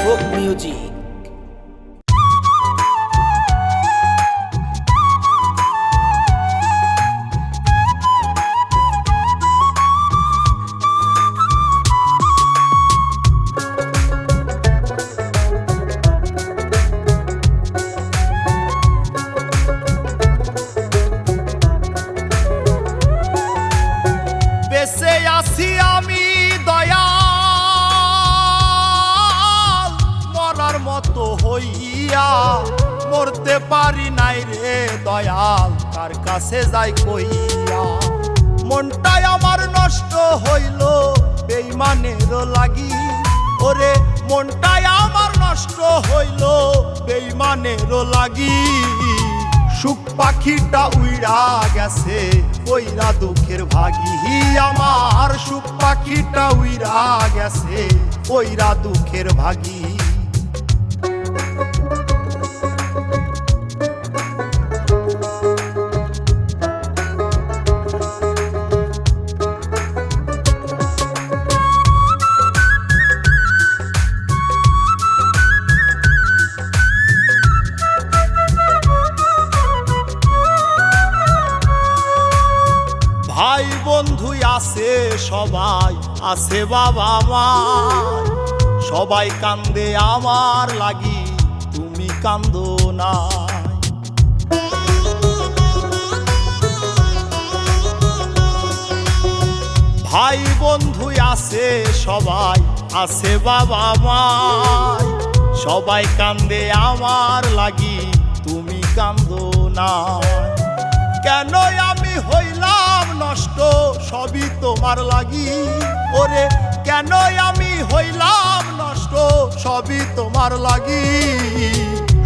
Folk music. বেঁচে আছি আমি দয়াল, মরার মতো হইয়া মরতে পারি নাই রে দয়াল, কার কাছে যাই কইয়া। মনটাই আমার নষ্ট হইল বেঈমানের লাগি, ওরে মনটাই আমার নষ্ট হইল বেঈমানের লাগি। সুখ পাখিটা উইড়া গেছে কইরা দুঃখের ভাগী, আমার সুখ পাখিটা উইড়া গেছে কইরা দুঃখের ভাগী। ভাই বন্ধু আছে সবাই, আছে বাবা মা, সবাই কান্দে আমার লাগি, তুমি কান্দো না। ভাই বন্ধু আছে সবাই, আছে বাবা মা, সবাই কান্দে আমার লাগি, তুমি কান্দো না। কেন আমি হইলাম নষ্ট সবই তোমার লাগি, ওরে কেন আমি হইলাম নষ্ট সবই তোমার লাগি।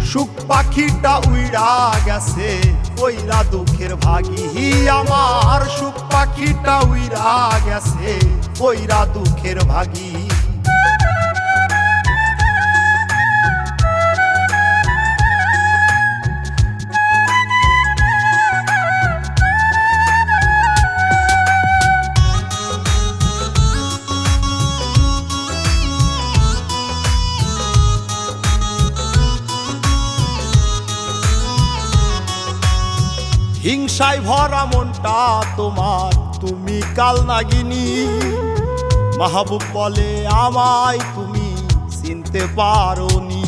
সুখ পাখিটা উইড়া গেছে কইরা দুঃখের ভাগী, আমার সুখ পাখিটা উইড়া গেছে কইরা দুঃখের ভাগী। হিংসায় ভরা মনটা তোমার, তুমি কাল নাগিনী, মাহবুব বলে আমায় তুমি চিনতে পারোনি।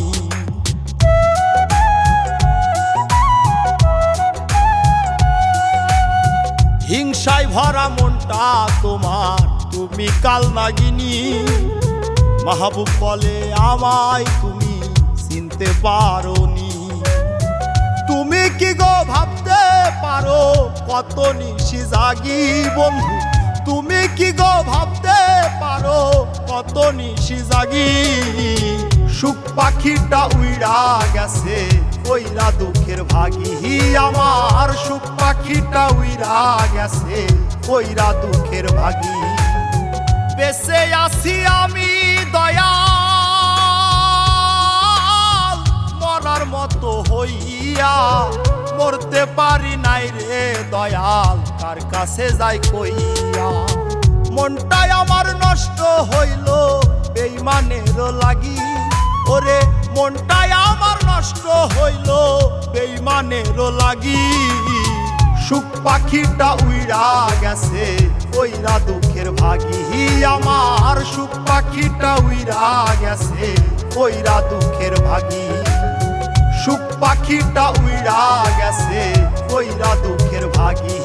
হিংসায় ভরা মনটা তোমার, তুমি কাল নাগিনী, মাহবুব বলে আমায় তুমি চিনতে পারোনি। তুমি কি গো ভাবতে পারো কত নিশি জাগি বন্ধু, তুমি কি গো ভাবতে পারো কত নিশি জাগি। সুখ পাখিটা উইড়া গেছে কইরা দুঃখের ভাগী, আমার সুখ পাখিটা উইড়া গেছে কইরা দুঃখের ভাগী। বেঁচে আছি আমি দয়াল, মরার মতো হইয়া মরতে পারি নাই রে দয়াল, কার কাছে যাই কইয়া। মনটাই আমার নষ্ট হইল বেঈমানের লাগি, ওরে মনটাই আমার নষ্ট হইল বেঈমানের লাগি। সুখ পাখিটা উইড়া গেছে কইরা দুঃখের ভাগী, আমার সুখ পাখিটা উইড়া গেছে কইরা দুঃখের ভাগী। সুখ পাখিটা উইড়া গেছে কইরা দুঃখের ভাগী,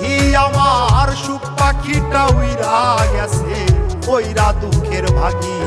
আমার সুখ পাখিটা উইড়া গেছে কইরা দুঃখের ভাগী।